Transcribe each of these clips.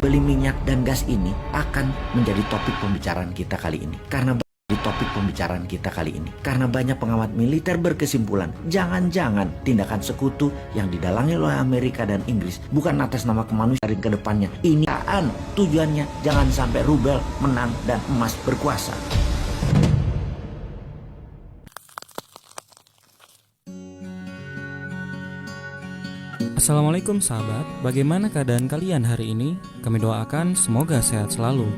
membeli minyak dan gas ini akan menjadi topik pembicaraan kita kali ini. Karena banyak pengamat militer berkesimpulan, jangan-jangan tindakan sekutu yang didalangi oleh Amerika dan Inggris bukan atas nama kemanusiaan ke depannya. Ini tujuannya jangan sampai rubel menang dan emas berkuasa. Assalamualaikum sahabat, bagaimana keadaan kalian hari ini? Kami doakan semoga sehat selalu.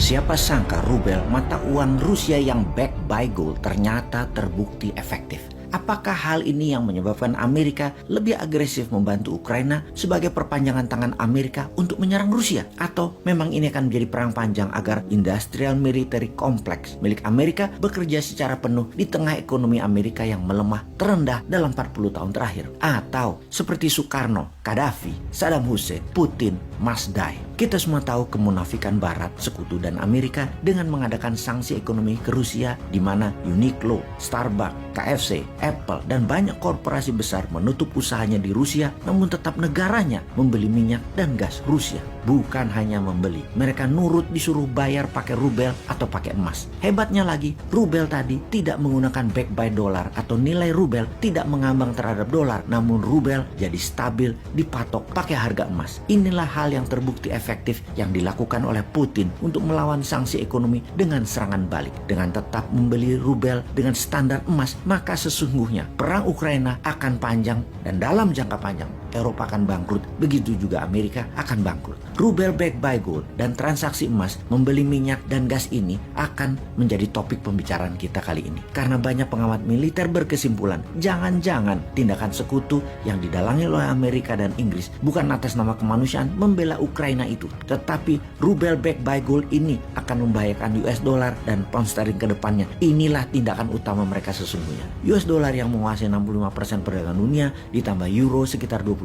Siapa sangka rubel, mata uang Rusia yang backed by gold, ternyata terbukti efektif. Apakah hal ini yang menyebabkan Amerika lebih agresif membantu Ukraina sebagai perpanjangan tangan Amerika untuk menyerang Rusia? Atau memang ini akan menjadi perang panjang agar industrial military complex milik Amerika bekerja secara penuh di tengah ekonomi Amerika yang melemah terendah dalam 40 tahun terakhir? Atau seperti Soekarno, Gaddafi, Saddam Hussein, Putin, Masdai. Kita semua tahu kemunafikan Barat, Sekutu, dan Amerika dengan mengadakan sanksi ekonomi ke Rusia di mana Uniqlo, Starbucks, KFC, Apple, dan banyak korporasi besar menutup usahanya di Rusia, namun tetap negaranya membeli minyak dan gas Rusia. Bukan hanya membeli, mereka nurut disuruh bayar pakai rubel atau pakai emas. Hebatnya lagi, rubel tadi tidak menggunakan back by dolar atau nilai rubel tidak mengambang terhadap dolar, namun rubel jadi stabil dipatok pakai harga emas. Inilah hal yang terbukti efektif yang dilakukan oleh Putin untuk melawan sanksi ekonomi dengan serangan balik. Dengan tetap membeli rubel dengan standar emas, maka sesungguhnya perang Ukraina akan panjang dan dalam jangka panjang Eropa akan bangkrut, begitu juga Amerika akan bangkrut. Rubel backed by gold dan transaksi emas membeli minyak dan gas ini akan menjadi topik pembicaraan kita kali ini. Karena banyak pengamat militer berkesimpulan, jangan-jangan tindakan sekutu yang didalangi oleh Amerika dan Inggris bukan atas nama kemanusiaan membela Ukraina itu, tetapi rubel backed by gold ini akan membahayakan US dollar dan pound sterling ke depannya. Inilah tindakan utama mereka sesungguhnya. US dollar yang menguasai 65% perdagangan dunia ditambah euro sekitar 22%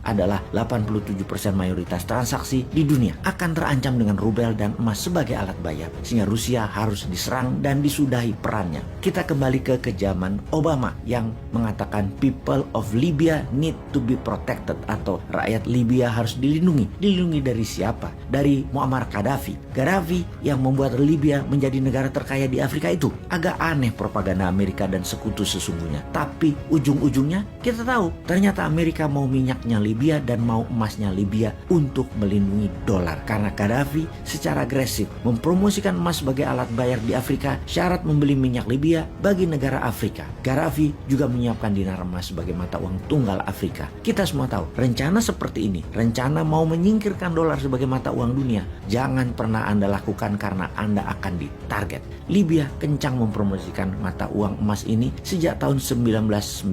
adalah 87% mayoritas transaksi di dunia akan terancam dengan rubel dan emas sebagai alat bayar, sehingga Rusia harus diserang dan disudahi perannya. Kita kembali ke zaman Obama yang mengatakan people of Libya need to be protected, atau rakyat Libya harus dilindungi. Dilindungi dari siapa? Dari Muammar Gaddafi. Gaddafi yang membuat Libya menjadi negara terkaya di Afrika itu. Agak aneh propaganda Amerika dan sekutu sesungguhnya. Tapi ujung-ujungnya kita tahu ternyata Amerika mau minyaknya Libya dan mau emasnya Libya untuk melindungi dolar. Karena Gaddafi secara agresif mempromosikan emas sebagai alat bayar di Afrika, syarat membeli minyak Libya bagi negara Afrika. Gaddafi juga menyiapkan dinar emas sebagai mata uang tunggal Afrika. Kita semua tahu rencana seperti ini, rencana mau menyingkirkan dolar sebagai mata uang dunia, jangan pernah Anda lakukan karena Anda akan ditarget. Libya kencang mempromosikan mata uang emas ini sejak tahun 1996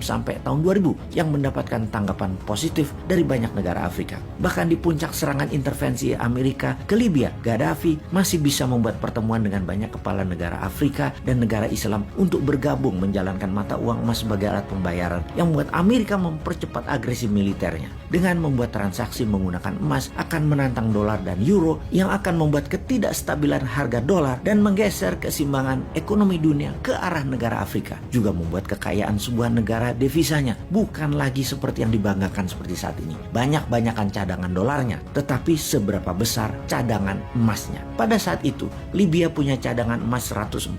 sampai tahun 2000 yang mendapatkan tanggapan positif dari banyak negara Afrika. Bahkan di puncak serangan intervensi Amerika ke Libya, Gaddafi masih bisa membuat pertemuan dengan banyak kepala negara Afrika dan negara Islam untuk bergabung menjalankan mata uang emas sebagai alat pembayaran yang membuat Amerika mempercepat agresi militernya. Dengan membuat transaksi menggunakan emas akan menantang dolar dan euro yang akan membuat ketidakstabilan harga dolar dan menggeser keseimbangan ekonomi dunia ke arah negara Afrika. Juga membuat kekayaan sebuah negara devisanya bukan lagi seperti yang dibanggakan seperti saat ini. Banyak-banyakan cadangan dolarnya, tetapi seberapa besar cadangan emasnya. Pada saat itu, Libya punya cadangan emas 144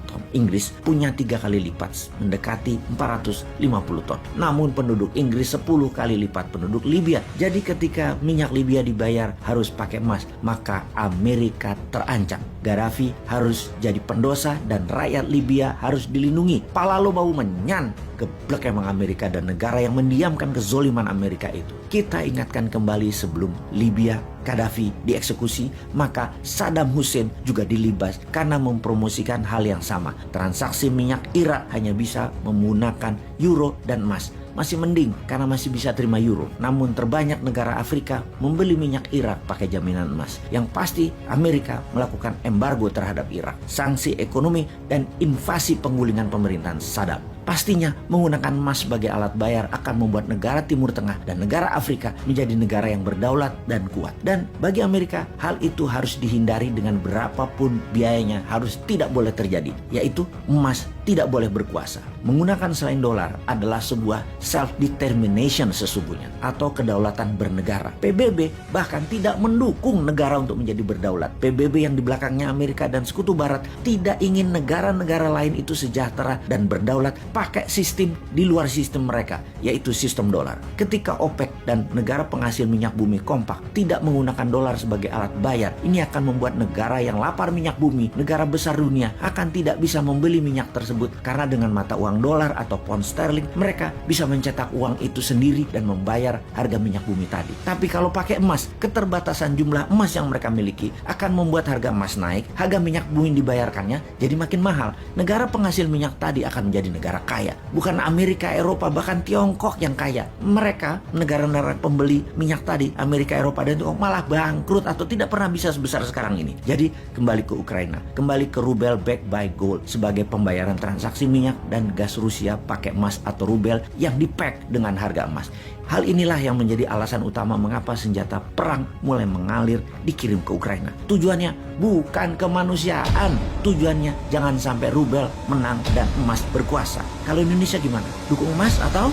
ton. Inggris punya 3 kali lipat, mendekati 450 ton. Namun penduduk Inggris 10 kali lipat penduduk Libya. Jadi ketika minyak Libya dibayar harus pakai emas, maka Amerika terancam. Gaddafi harus jadi pendosa dan rakyat Libya harus dilindungi. Pala lo bau menyan. Geblek emang Amerika dan negara yang mendiamkan kezoliman Amerika itu. Kita ingatkan kembali sebelum Libya Gaddafi dieksekusi, maka Saddam Hussein juga dilibas karena mempromosikan hal yang sama. Transaksi minyak Irak hanya bisa menggunakan euro dan emas. Masih mending karena masih bisa terima euro. Namun terbanyak negara Afrika membeli minyak Irak pakai jaminan emas. Yang pasti Amerika melakukan embargo terhadap Irak, sanksi ekonomi dan invasi penggulingan pemerintahan Saddam. Pastinya menggunakan emas sebagai alat bayar akan membuat negara Timur Tengah dan negara Afrika menjadi negara yang berdaulat dan kuat. Dan bagi Amerika, hal itu harus dihindari dengan berapapun biayanya, harus tidak boleh terjadi, yaitu emas tidak boleh berkuasa. Menggunakan selain dolar adalah sebuah self-determination sesungguhnya, atau kedaulatan bernegara. PBB bahkan tidak mendukung negara untuk menjadi berdaulat. PBB yang di belakangnya Amerika dan Sekutu Barat tidak ingin negara-negara lain itu sejahtera dan berdaulat pakai sistem di luar sistem mereka, yaitu sistem dolar. Ketika OPEC dan negara penghasil minyak bumi kompak tidak menggunakan dolar sebagai alat bayar, ini akan membuat negara yang lapar minyak bumi, negara besar dunia, akan tidak bisa membeli minyak tersebut karena dengan mata uang dolar atau pound sterling mereka bisa mencetak uang itu sendiri dan membayar harga minyak bumi tadi. Tapi kalau pakai emas, keterbatasan jumlah emas yang mereka miliki akan membuat harga emas naik, harga minyak bumi dibayarkannya jadi makin mahal. Negara penghasil minyak tadi akan menjadi negara kaya. Bukan Amerika, Eropa, bahkan Tiongkok yang kaya. Mereka, negara-negara pembeli minyak tadi, Amerika, Eropa, dan Tiongkok malah bangkrut atau tidak pernah bisa sebesar sekarang ini. Jadi kembali ke Ukraina, kembali ke rubel backed by gold sebagai pembayaran transaksi minyak dan gas Rusia pakai emas atau rubel yang dipack dengan harga emas. Hal inilah yang menjadi alasan utama mengapa senjata perang mulai mengalir dikirim ke Ukraina. Tujuannya bukan kemanusiaan, tujuannya jangan sampai rubel menang dan emas berkuasa. Kalau Indonesia gimana? Dukung emas atau